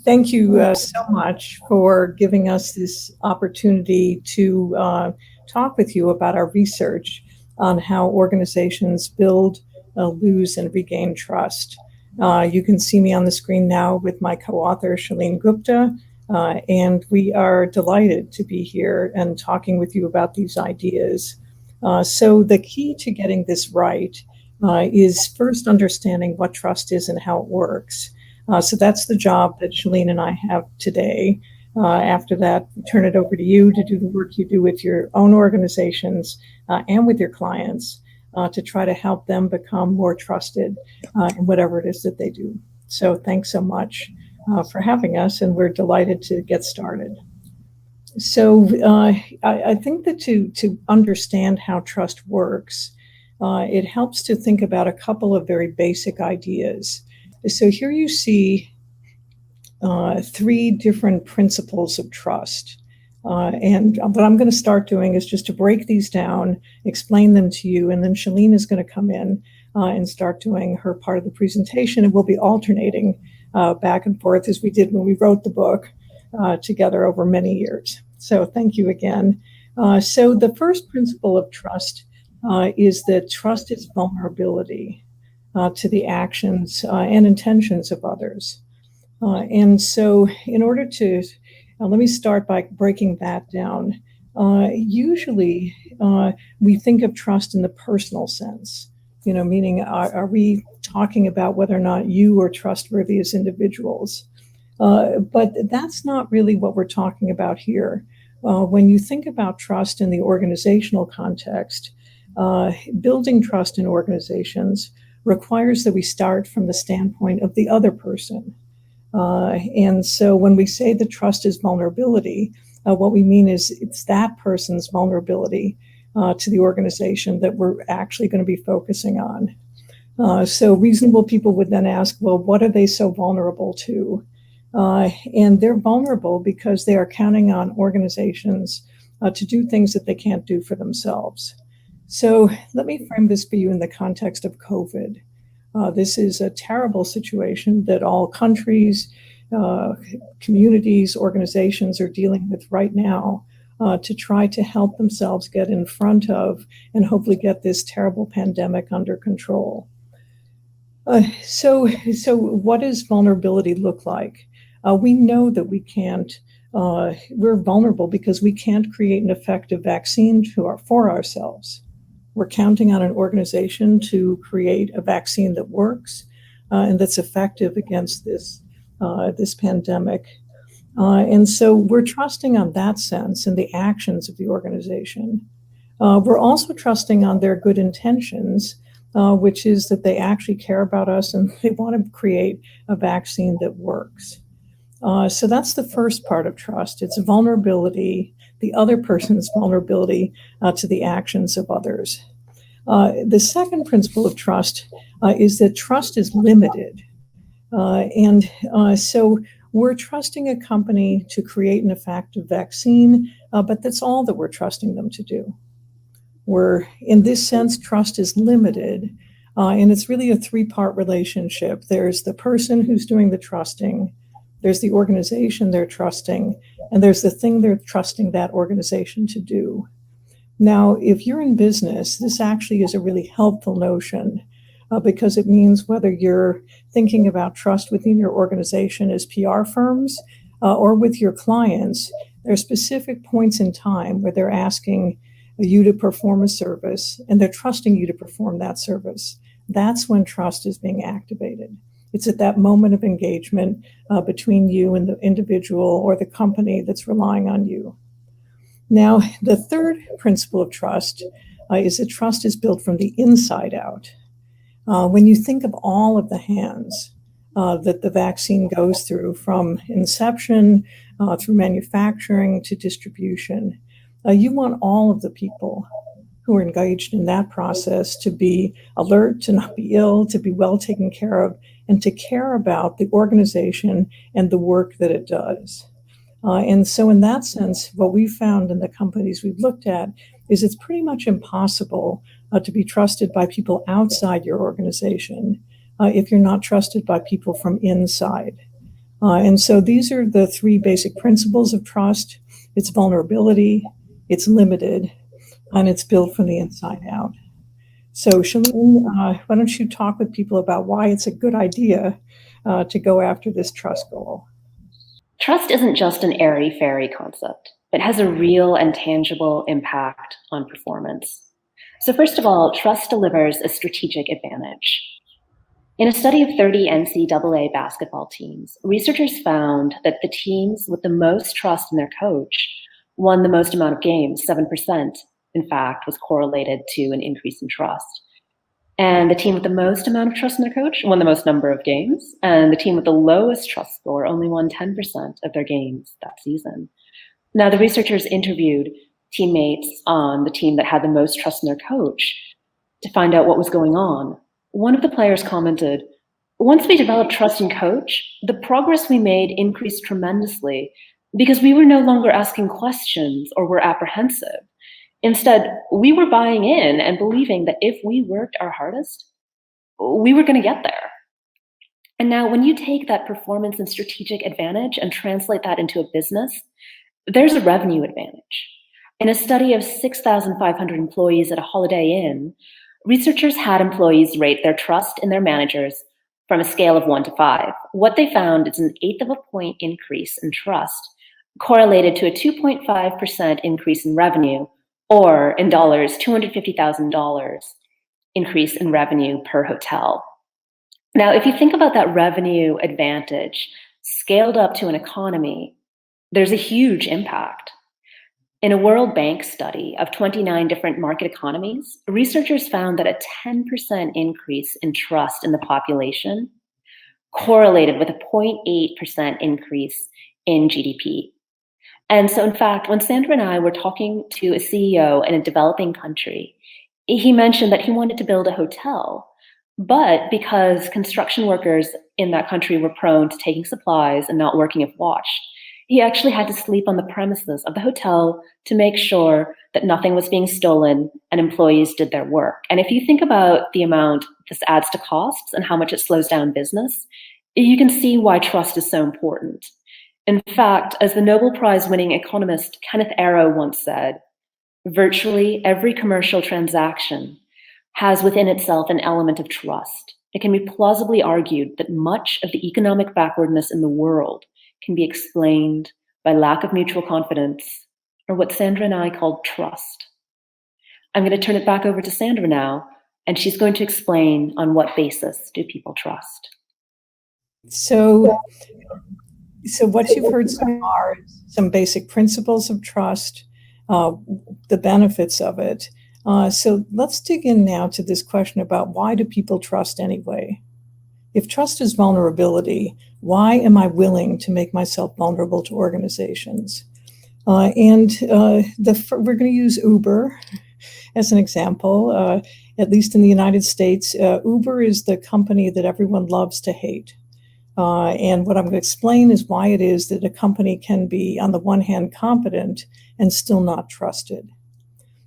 Thank you so much for giving us this opportunity to talk with you about our research on how organizations build, lose, and regain trust. You can see me on the screen now with my co-author, Shalene Gupta, and we are delighted to be here and talking with you about these ideas. So the key to getting this right is first understanding what trust is and how it works. So that's the job that Shalene and I have today. After that, we turn it over to you to do the work you do with your own organizations and with your clients to try to help them become more trusted in whatever it is that they do. So thanks so much for having us, and we're delighted to get started. So I think that to understand how trust works, it helps to think about a couple of very basic ideas. So here you see three different principles of trust. And what I'm going to start doing is just to break these down, explain them to you, and then Shalene is going to come in and start doing her part of the presentation, and we'll be alternating back and forth as we did when we wrote the book together over many years. So thank you again. So the first principle of trust is that trust is vulnerability to the actions and intentions of others. And so in order to, let me start by breaking that down. Usually we think of trust in the personal sense, meaning are we talking about whether or not you are trustworthy as individuals? But that's not really what we're talking about here. When you think about trust in the organizational context, building trust in organizations requires that we start from the standpoint of the other person. And so when we say that trust is vulnerability, what we mean is it's that person's vulnerability to the organization that we're actually going to be focusing on. So reasonable people would then ask, well, what are they so vulnerable to? And they're vulnerable because they are counting on organizations to do things that they can't do for themselves. So let me frame this for you in the context of COVID. This is a terrible situation that all countries, communities, organizations are dealing with right now to try to help themselves get in front of and hopefully get this terrible pandemic under control. So what does vulnerability look like? We know that we can't, we're vulnerable because we can't create an effective vaccine for ourselves. We're counting on an organization to create a vaccine that works and that's effective against this pandemic. And so we're trusting on that sense in the actions of the organization. We're also trusting on their good intentions, which is that they actually care about us and they want to create a vaccine that works. So that's the first part of trust. It's vulnerability, the other person's vulnerability to the actions of others. The second principle of trust is that trust is limited. And so we're trusting a company to create an effective vaccine, but that's all that we're trusting them to do. In this sense, trust is limited, and it's really a three-part relationship. There's the person who's doing the trusting, there's the organization they're trusting, and there's the thing they're trusting that organization to do. Now, if you're in business, this actually is a really helpful notion because it means whether you're thinking about trust within your organization as PR firms or with your clients, there are specific points in time where they're asking you to perform a service and they're trusting you to perform that service. That's when trust is being activated. It's at that moment of engagement between you and the individual or the company that's relying on you. Now, the third principle of trust is that trust is built from the inside out. When you think of all of the hands that the vaccine goes through, from inception through manufacturing to distribution, you want all of the people who are engaged in that process to be alert, to not be ill, to be well taken care of, and to care about the organization and the work that it does. And so in that sense, what we've found in the companies we've looked at is it's pretty much impossible to be trusted by people outside your organization if you're not trusted by people from inside. And so these are the three basic principles of trust. It's vulnerability, it's limited, and it's built from the inside out. So Shalene, why don't you talk with people about why it's a good idea to go after this trust goal? Trust isn't just an airy-fairy concept. It has a real and tangible impact on performance. So first of all, trust delivers a strategic advantage. In a study of 30 NCAA basketball teams, researchers found that the teams with the most trust in their coach won the most amount of games. 7%, in fact, was correlated to an increase in trust. And the team with the most amount of trust in their coach won the most number of games. And the team with the lowest trust score only won 10% of their games that season. Now, the researchers interviewed teammates on the team that had the most trust in their coach to find out what was going on. One of the players commented, "Once we developed trust in coach, the progress we made increased tremendously because we were no longer asking questions or were apprehensive. Instead, we were buying in and believing that if we worked our hardest, we were going to get there." And now when you take that performance and strategic advantage and translate that into a business, there's a revenue advantage. In a study of 6,500 employees at a Holiday Inn, researchers had employees rate their trust in their managers from a scale of 1 to 5. What they found is an eighth of a point increase in trust correlated to a 2.5% increase in revenue, or in dollars, $250,000 increase in revenue per hotel. Now, if you think about that revenue advantage scaled up to an economy, there's a huge impact. In a World Bank study of 29 different market economies, researchers found that a 10% increase in trust in the population correlated with a 0.8% increase in GDP. And so, in fact, when Sandra and I were talking to a CEO in a developing country, he mentioned that he wanted to build a hotel, but because construction workers in that country were prone to taking supplies and not working if watched, he actually had to sleep on the premises of the hotel to make sure that nothing was being stolen and employees did their work. And if you think about the amount this adds to costs and how much it slows down business, you can see why trust is so important. In fact, as the Nobel Prize winning economist Kenneth Arrow once said, virtually every commercial transaction has within itself an element of trust. It can be plausibly argued that much of the economic backwardness in the world can be explained by lack of mutual confidence, or what Sandra and I called trust. I'm going to turn it back over to Sandra now, and she's going to explain on what basis do people trust. So what you've heard so far is some basic principles of trust, the benefits of it. So let's dig in now to this question about why do people trust anyway? If trust is vulnerability, why am I willing to make myself vulnerable to organizations? We're going to use Uber as an example. At least in the United States, Uber is the company that everyone loves to hate. And what I'm going to explain is why it is that a company can be, on the one hand, competent and still not trusted.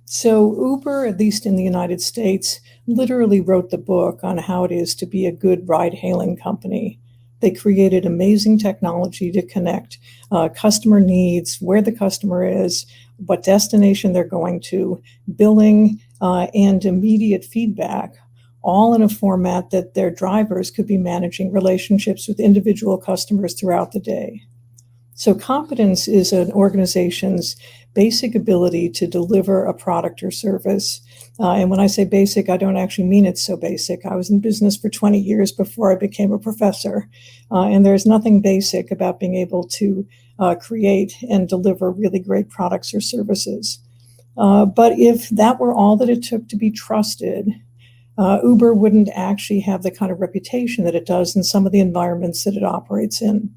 So Uber, at least in the United States, literally wrote the book on how it is to be a good ride-hailing company. They created amazing technology to connect customer needs, where the customer is, what destination they're going to, billing, and immediate feedback, all in a format that their drivers could be managing relationships with individual customers throughout the day. So competence is an organization's basic ability to deliver a product or service. And when I say basic, I don't actually mean it's so basic. I was in business for 20 years before I became a professor. And there's nothing basic about being able to create and deliver really great products or services. But if that were all that it took to be trusted, Uber wouldn't actually have the kind of reputation that it does in some of the environments that it operates in.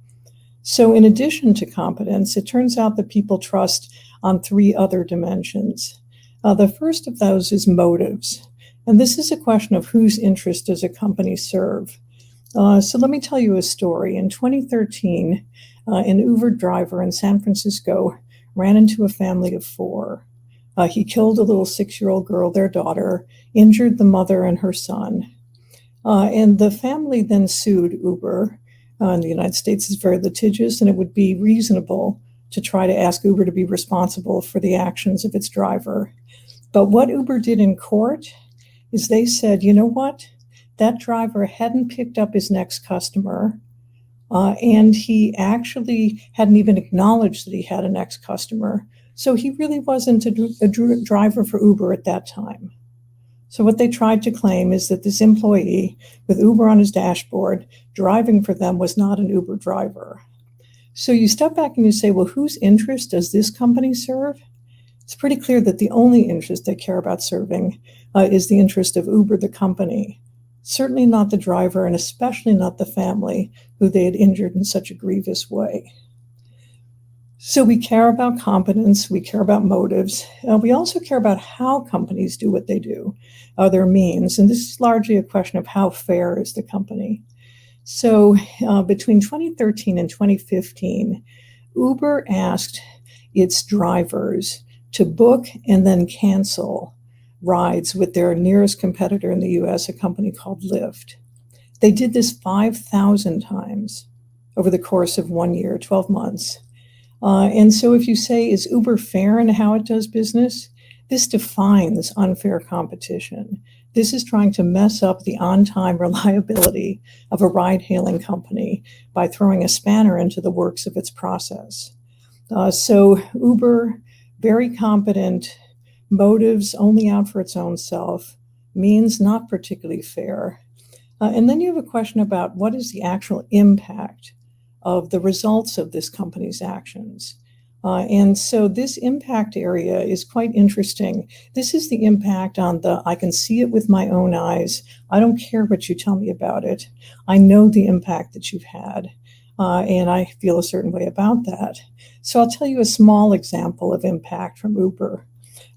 So in addition to competence, it turns out that people trust on three other dimensions. The first of those is motives. And this is a question of whose interest does a company serve. So let me tell you a story. In 2013, an Uber driver in San Francisco ran into a family of four. He killed a little 6-year-old girl, their daughter, injured the mother and her son. And the family then sued Uber in the United States is very litigious, and it would be reasonable to try to ask Uber to be responsible for the actions of its driver. But what Uber did in court is they said, you know what? That driver hadn't picked up his next customer, and he actually hadn't even acknowledged that he had a next customer. So he really wasn't a driver for Uber at that time. So what they tried to claim is that this employee with Uber on his dashboard driving for them was not an Uber driver. So you step back and you say, well, whose interest does this company serve? It's pretty clear that the only interest they care about serving is the interest of Uber, the company. Certainly not the driver, and especially not the family who they had injured in such a grievous way. So we care about competence, we care about motives. We also care about how companies do what they do, their means. And this is largely a question of how fair is the company. So between 2013 and 2015, Uber asked its drivers to book and then cancel rides with their nearest competitor in the US, a company called Lyft. They did this 5,000 times over the course of 1 year, 12 months. And so if you say, is Uber fair in how it does business? This defines unfair competition. This is trying to mess up the on-time reliability of a ride-hailing company by throwing a spanner into the works of its process. So Uber, very competent, motives only out for its own self, means not particularly fair. And then you have a question about what is the actual impact of the results of this company's actions. And so this impact area is quite interesting. This is the impact on I can see it with my own eyes. I don't care what you tell me about it. I know the impact that you've had, and I feel a certain way about that. So I'll tell you a small example of impact from Uber.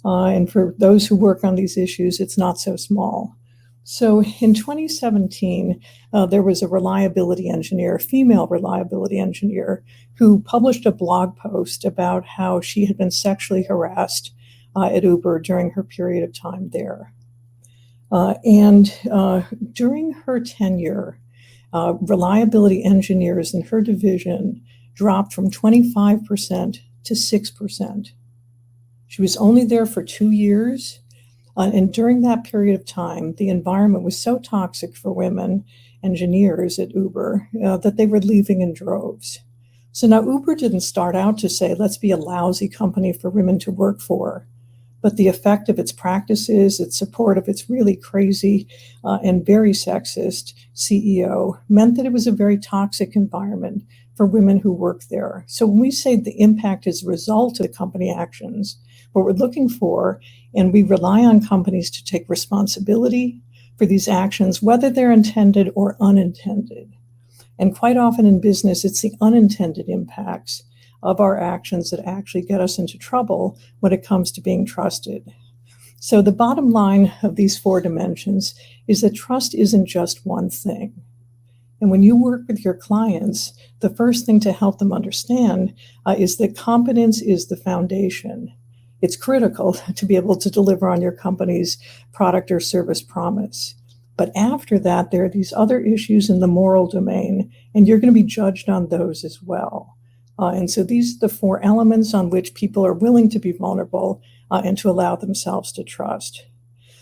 And for those who work on these issues, it's not so small. So in 2017, there was a reliability engineer, a female reliability engineer, who published a blog post about how she had been sexually harassed at Uber during her period of time there. And during her tenure, reliability engineers in her division dropped from 25% to 6%. She was only there for 2 years. And during that period of time, the environment was so toxic for women engineers at Uber that they were leaving in droves. So now Uber didn't start out to say, let's be a lousy company for women to work for. But the effect of its practices, its support of its really crazy and very sexist CEO meant that it was a very toxic environment for women who work there. So when we say the impact is a result of the company actions, what we're looking for, and we rely on companies to take responsibility for these actions, whether they're intended or unintended. And quite often in business, it's the unintended impacts of our actions that actually get us into trouble when it comes to being trusted. So the bottom line of these 4 dimensions is that trust isn't just one thing. And when you work with your clients, the first thing to help them understand is that competence is the foundation. It's critical to be able to deliver on your company's product or service promise. But after that, there are these other issues in the moral domain, and you're going to be judged on those as well. And so these are the 4 elements on which people are willing to be vulnerable and to allow themselves to trust.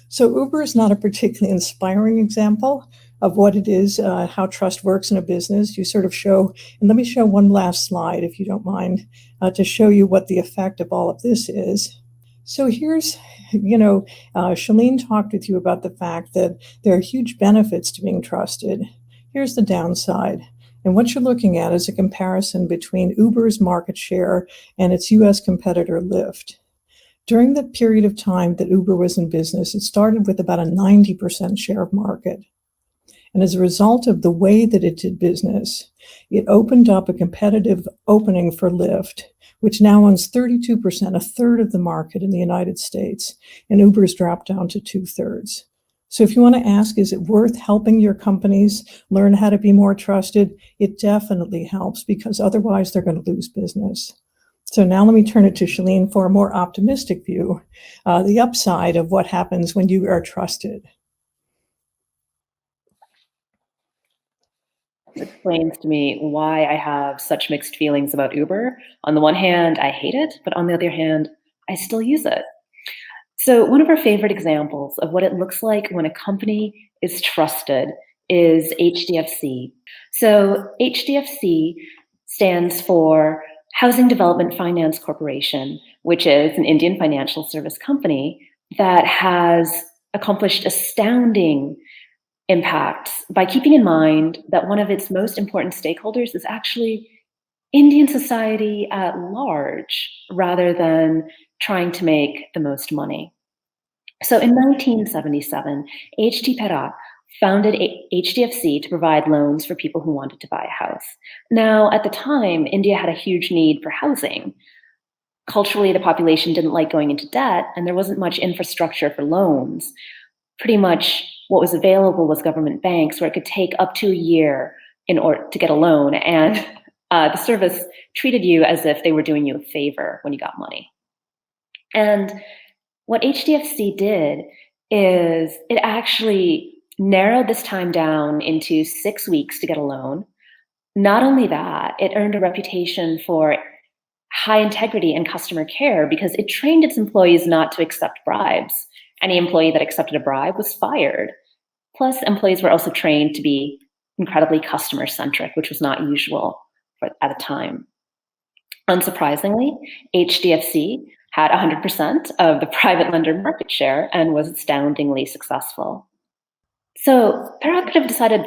So Uber is not a particularly inspiring example of what it is, how trust works in a business. You sort of show, and let me show one last slide, if you don't mind, to show you what the effect of all of this is. So here's, Shalene talked with you about the fact that there are huge benefits to being trusted. Here's the downside. And what you're looking at is a comparison between Uber's market share and its US competitor, Lyft. During the period of time that Uber was in business, it started with about a 90% share of market. And as a result of the way that it did business, it opened up a competitive opening for Lyft, which now owns 32%, a third of the market in the United States, and Uber's dropped down to 2/3. So if you want to ask, is it worth helping your companies learn how to be more trusted? It definitely helps, because otherwise they're going to lose business. So now let me turn it to Shalene for a more optimistic view, the upside of what happens when you are trusted. This explains to me why I have such mixed feelings about Uber. On the one hand, I hate it, but on the other hand, I still use it. So, one of our favorite examples of what it looks like when a company is trusted is HDFC. So, HDFC stands for Housing Development Finance Corporation, which is an Indian financial service company that has accomplished astounding impacts by keeping in mind that one of its most important stakeholders is actually Indian society at large rather than trying to make the most money. So in 1977, H.T. Pera founded HDFC to provide loans for people who wanted to buy a house. Now, at the time, India had a huge need for housing. Culturally, the population didn't like going into debt, and there wasn't much infrastructure for loans. Pretty much what was available was government banks, where it could take up to a year in order to get a loan, and the service treated you as if they were doing you a favor when you got money. And what HDFC did is it actually narrowed this time down into 6 weeks to get a loan. Not only that, it earned a reputation for high integrity and customer care because it trained its employees not to accept bribes. Any employee that accepted a bribe was fired. Plus, employees were also trained to be incredibly customer-centric, which was not usual at the time. Unsurprisingly, HDFC had 100% of the private lender market share and was astoundingly successful. So Parag could have decided,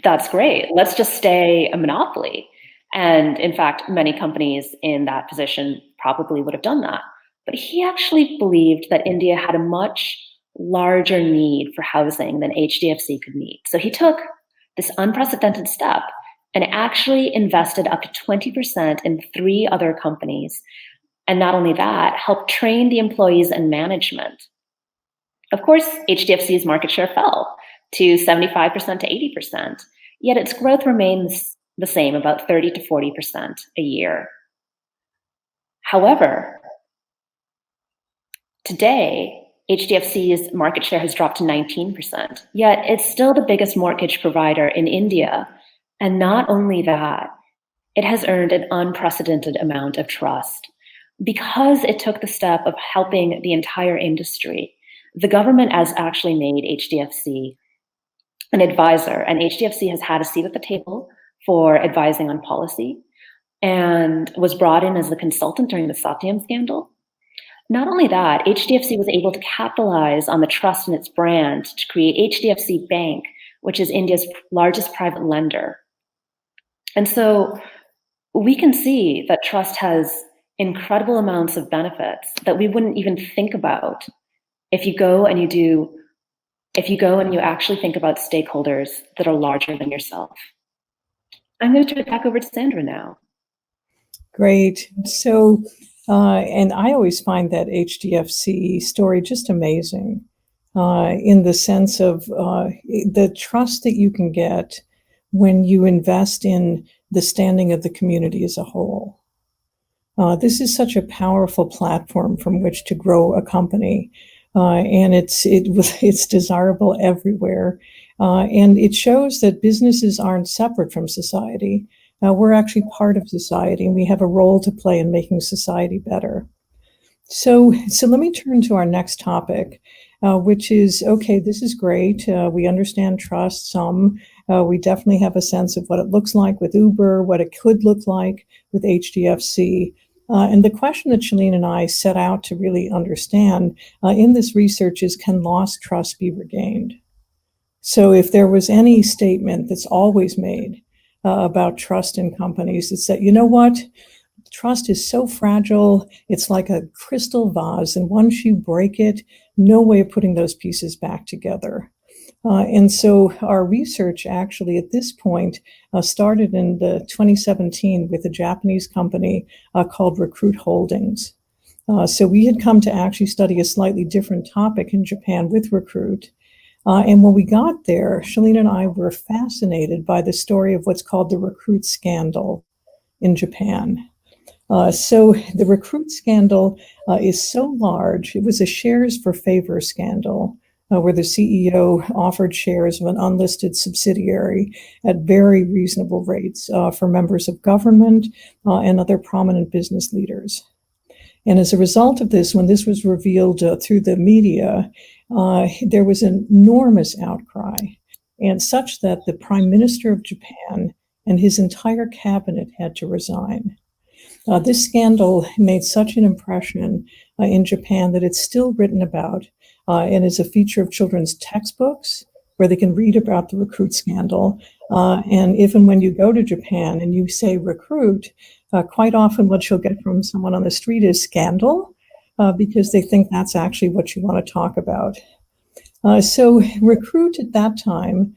that's great, let's just stay a monopoly. And in fact, many companies in that position probably would have done that. But he actually believed that India had a much larger need for housing than HDFC could meet. So he took this unprecedented step and actually invested up to 20% in 3 other companies. And not only that, helped train the employees and management. Of course, HDFC's market share fell to 75% to 80%, yet its growth remains the same, about 30 to 40% a year. However, today, HDFC's market share has dropped to 19%, yet it's still the biggest mortgage provider in India. And not only that, it has earned an unprecedented amount of trust. Because it took the step of helping the entire industry, the government has actually made HDFC an advisor, and HDFC has had a seat at the table for advising on policy and was brought in as the consultant during the Satyam scandal. Not only that, HDFC was able to capitalize on the trust in its brand to create HDFC Bank, which is India's largest private lender. And so we can see that trust has incredible amounts of benefits that we wouldn't even think about if you go and you actually think about stakeholders that are larger than yourself. I'm going to turn it back over to Sandra now. Great. So, and I always find that HDFC story just amazing in the sense of the trust that you can get when you invest in the standing of the community as a whole. This is such a powerful platform from which to grow a company, and it's desirable everywhere, and it shows that businesses aren't separate from society. We're actually part of society, and we have a role to play in making society better. So let me turn to our next topic, which is, okay, this is great. We understand trust some. We definitely have a sense of what it looks like with Uber, what it could look like with HDFC. And the question that Shalene and I set out to really understand in this research is, can lost trust be regained? So if there was any statement that's always made about trust in companies, it's that, you know what? Trust is so fragile. It's like a crystal vase. And once you break it, no way of putting those pieces back together. And so our research actually at this point started in 2017 with a Japanese company called Recruit Holdings. So we had come to actually study a slightly different topic in Japan with Recruit. And when we got there, Shalene and I were fascinated by the story of what's called the Recruit scandal in Japan. So the Recruit scandal is so large. It was a shares for favor scandal. where the CEO offered shares of an unlisted subsidiary at very reasonable rates for members of government and other prominent business leaders. And as a result of this, when this was revealed through the media, there was an enormous outcry, and such that the Prime Minister of Japan and his entire cabinet had to resign. This scandal made such an impression in Japan that it's still written about and is a feature of children's textbooks where they can read about the Recruit scandal. And even when you go to Japan and you say Recruit, quite often what you'll get from someone on the street is scandal, because they think that's actually what you want to talk about. So Recruit at that time,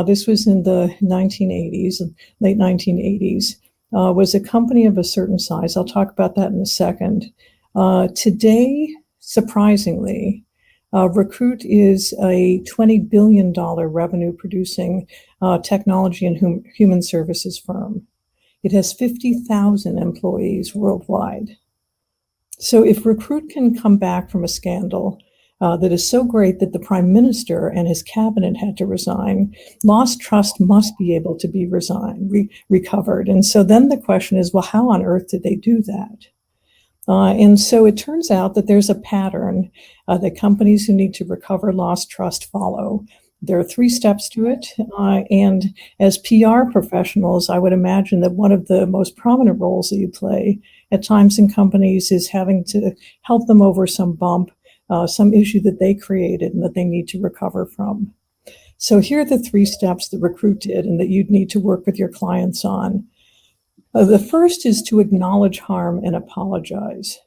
this was in the 1980s, late 1980s, was a company of a certain size. I'll talk about that in a second. Today, surprisingly, Recruit is a $20 billion revenue producing technology and human services firm. It has 50,000 employees worldwide. So if Recruit can come back from a scandal that is so great that the Prime Minister and his cabinet had to resign, lost trust must be able to be recovered. And so then the question is, well, how on earth did they do that? And so it turns out that there's a pattern that companies who need to recover lost trust follow. There are 3 steps to it. And as PR professionals, I would imagine that one of the most prominent roles that you play at times in companies is having to help them over some bump, some issue that they created and that they need to recover from. So here are the 3 steps that Recruit did and that you'd need to work with your clients on. The first is to acknowledge harm and apologize.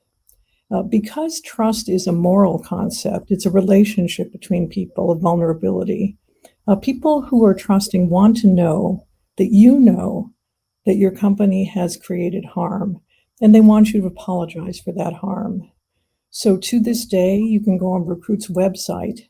Because trust is a moral concept, it's a relationship between people of vulnerability. People who are trusting want to know that your company has created harm, and they want you to apologize for that harm. So to this day, you can go on Recruit's website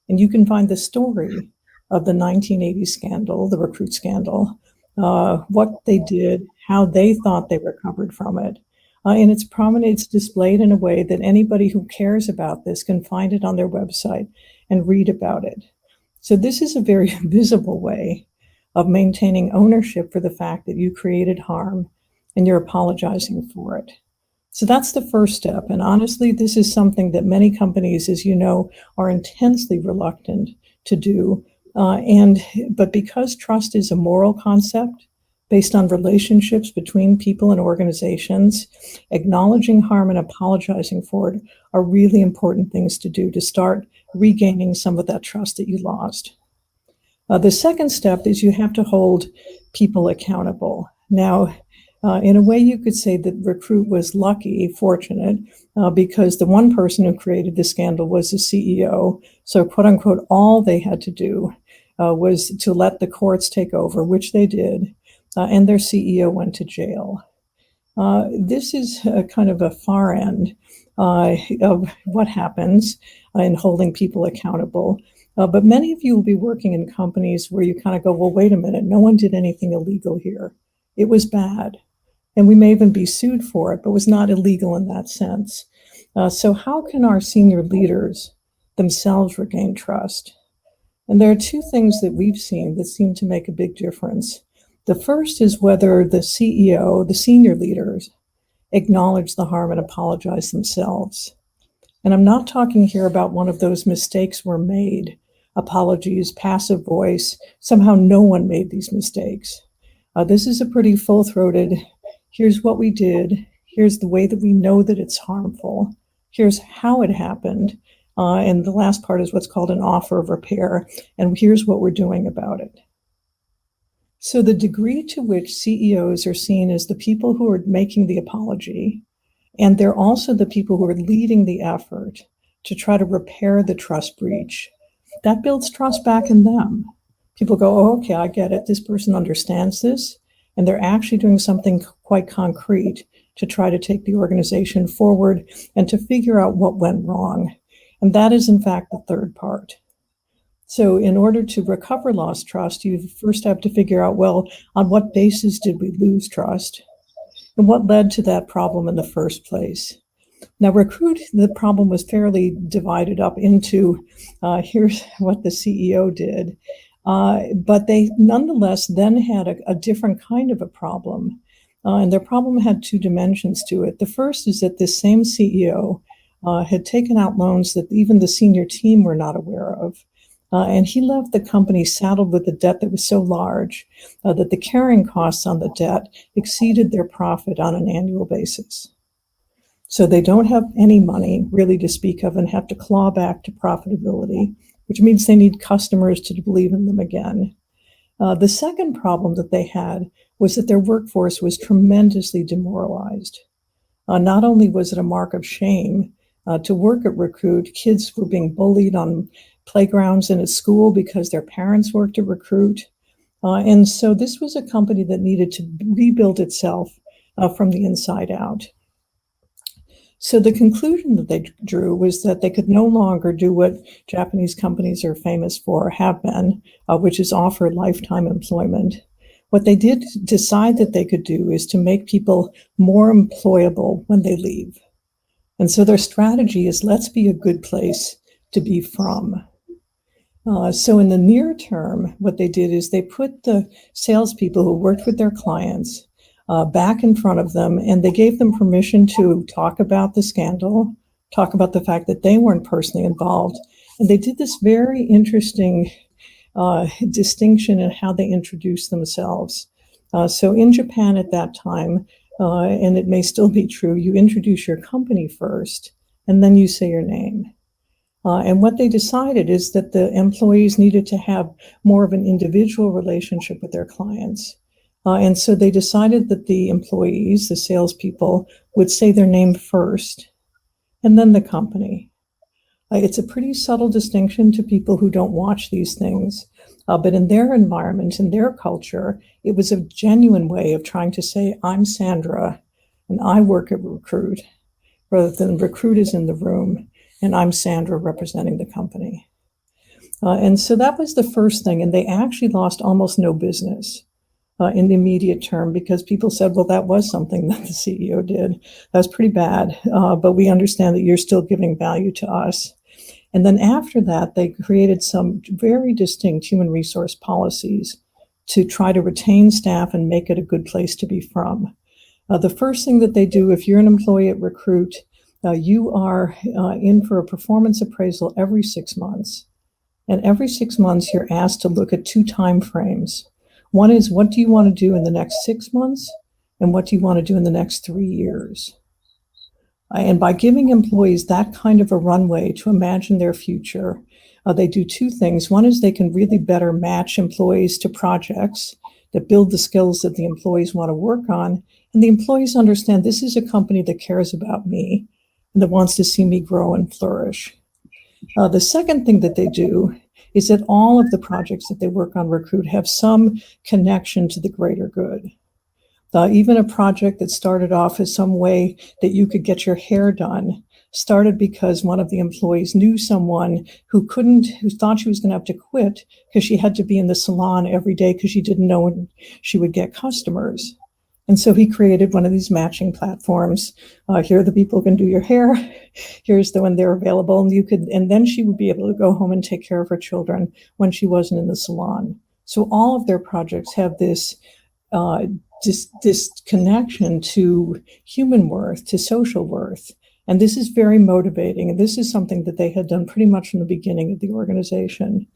and you can find the story of the 1980 scandal, the Recruit scandal, what they did, how they thought they recovered from it. And it's prominent, it's displayed in a way that anybody who cares about this can find it on their website and read about it. So this is a very visible way of maintaining ownership for the fact that you created harm and you're apologizing for it. So that's the first step. And honestly, this is something that many companies, as you know, are intensely reluctant to do. But because trust is a moral concept based on relationships between people and organizations, acknowledging harm and apologizing for it are really important things to do to start regaining some of that trust that you lost. The second step is you have to hold people accountable. Now, in a way, you could say that Recruit was fortunate, because the one person who created the scandal was the CEO. So, quote unquote, all they had to do was to let the courts take over, which they did, and their CEO went to jail. This is kind of a far end of what happens in holding people accountable. But many of you will be working in companies where you kind of go, well, wait a minute, no one did anything illegal here. It was bad. And we may even be sued for it, but was not illegal in that sense. So how can our senior leaders themselves regain trust? And there are 2 things that we've seen that seem to make a big difference. The first is whether the CEO, the senior leaders, acknowledge the harm and apologize themselves. And I'm not talking here about one of those mistakes were made, apologies, passive voice, somehow no one made these mistakes. This is a pretty full-throated, here's what we did, here's the way that we know that it's harmful, here's how it happened, and the last part is what's called an offer of repair, and here's what we're doing about it. So the degree to which CEOs are seen as the people who are making the apology, and they're also the people who are leading the effort to try to repair the trust breach, that builds trust back in them. People go, oh, okay, I get it. This person understands this, and they're actually doing something quite concrete to try to take the organization forward and to figure out what went wrong. And that is, in fact, the third part. So in order to recover lost trust, you first have to figure out, well, on what basis did we lose trust? And what led to that problem in the first place? Now, Recruit, the problem was fairly divided up into here's what the CEO did. But they nonetheless then had a different kind of a problem. And their problem had two dimensions to it. The first is that this same CEO had taken out loans that even the senior team were not aware of. And he left the company saddled with a debt that was so large that the carrying costs on the debt exceeded their profit on an annual basis. So they don't have any money really to speak of and have to claw back to profitability, which means they need customers to believe in them again. The second problem that they had was that their workforce was tremendously demoralized. Not only was it a mark of shame to work at Recruit, kids were being bullied on playgrounds and at school because their parents worked at Recruit. And so this was a company that needed to rebuild itself from the inside out. So the conclusion that they drew was that they could no longer do what Japanese companies are famous for, have been, which is offer lifetime employment. What they did decide that they could do is to make people more employable when they leave. And so their strategy is, let's be a good place to be from. So in the near term, what they did is they put the salespeople who worked with their clients back in front of them, and they gave them permission to talk about the scandal, talk about the fact that they weren't personally involved. And they did this very interesting distinction in how they introduced themselves. So in Japan at that time, and it may still be true, you introduce your company first, and then you say your name. And what they decided is that the employees needed to have more of an individual relationship with their clients. And so they decided that the employees, the salespeople, would say their name first, and then the company. It's a pretty subtle distinction to people who don't watch these things. But in their environment, in their culture, it was a genuine way of trying to say, I'm Sandra, and I work at Recruit, rather than Recruit is in the room, and I'm Sandra representing the company. And so that was the first thing. And they actually lost almost no business in the immediate term, because people said, well, that was something that the CEO did. That's pretty bad, but we understand that you're still giving value to us. And then after that, they created some very distinct human resource policies to try to retain staff and make it a good place to be from. The first thing that they do, if you're an employee at Recruit, you are in for a performance appraisal every 6 months. And every 6 months, you're asked to look at 2 time frames. One is, what do you want to do in the next 6 months? And what do you want to do in the next 3 years? And by giving employees that kind of a runway to imagine their future, they do 2 things. One is they can really better match employees to projects that build the skills that the employees want to work on. And the employees understand this is a company that cares about me and that wants to see me grow and flourish. The second thing that they do is that all of the projects that they work on Recruit have some connection to the greater good. Even a project that started off as some way that you could get your hair done started because one of the employees knew someone who thought she was going to have to quit because she had to be in the salon every day because she didn't know when she would get customers. And so he created one of these matching platforms. Here are the people who can do your hair. Here's the when they're available. And then she would be able to go home and take care of her children when she wasn't in the salon. So all of their projects have this connection to human worth, to social worth. And this is very motivating. And this is something that they had done pretty much from the beginning of the organization.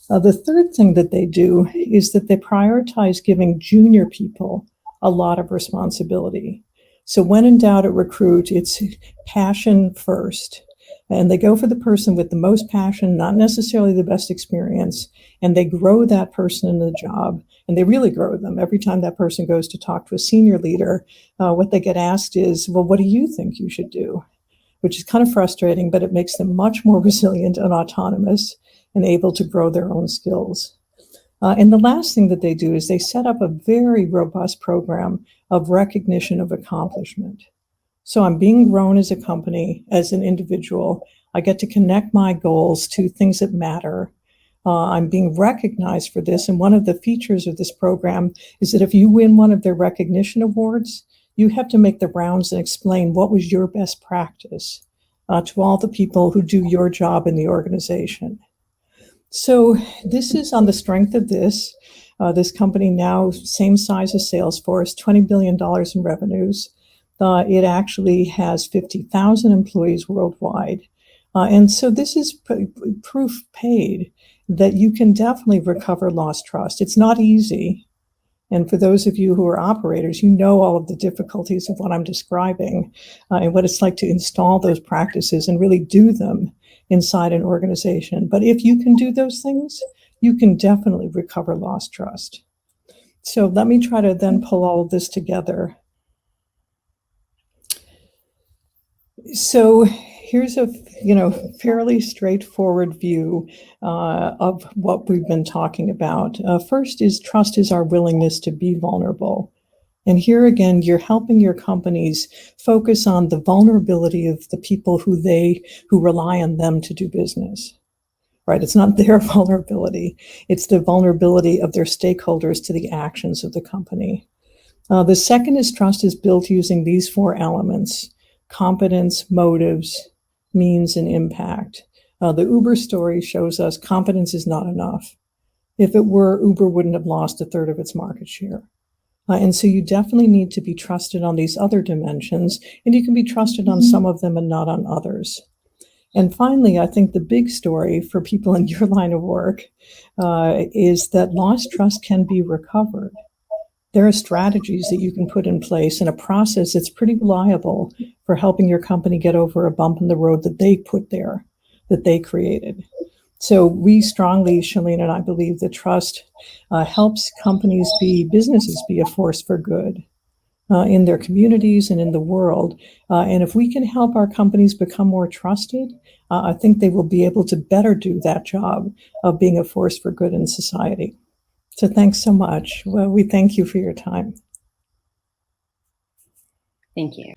The third thing that they do is that they prioritize giving junior people a lot of responsibility. So when in doubt at Recruit, it's passion first. And they go for the person with the most passion, not necessarily the best experience, and they grow that person in the job, and they really grow them. Every time that person goes to talk to a senior leader, what they get asked is, well, what do you think you should do? Which is kind of frustrating, but it makes them much more resilient and autonomous and able to grow their own skills. And the last thing that they do is they set up a very robust program of recognition of accomplishment. So I'm being grown as a company, as an individual. I get to connect my goals to things that matter. I'm being recognized for this. And one of the features of this program is that if you win one of their recognition awards, you have to make the rounds and explain what was your best practice to all the people who do your job in the organization. So this is on the strength of this. This company now, same size as Salesforce, $20 billion in revenues. It actually has 50,000 employees worldwide. And so this is proof paid that you can definitely recover lost trust. It's not easy. And for those of you who are operators, you know all of the difficulties of what I'm describing and what it's like to install those practices and really do them inside an organization. But if you can do those things, you can definitely recover lost trust. So let me try to then pull all of this together. So here's a fairly straightforward view of what we've been talking about. First is trust is our willingness to be vulnerable. And here again, you're helping your companies focus on the vulnerability of the people who rely on them to do business. Right? It's not their vulnerability. It's the vulnerability of their stakeholders to the actions of the company. The second is trust is built using these four elements: competence, motives, means, and impact. The Uber story shows us competence is not enough. If it were, Uber wouldn't have lost a third of its market share. And so you definitely need to be trusted on these other dimensions, and you can be trusted on some of them and not on others. And finally, I think the big story for people in your line of work is that lost trust can be recovered. There are strategies that you can put in place and a process that's pretty reliable for helping your company get over a bump in the road that they put there, that they created. So we strongly, Shalene and I, believe that trust helps businesses be a force for good in their communities and in the world. And if we can help our companies become more trusted, I think they will be able to better do that job of being a force for good in society. So thanks so much. Well, we thank you for your time. Thank you.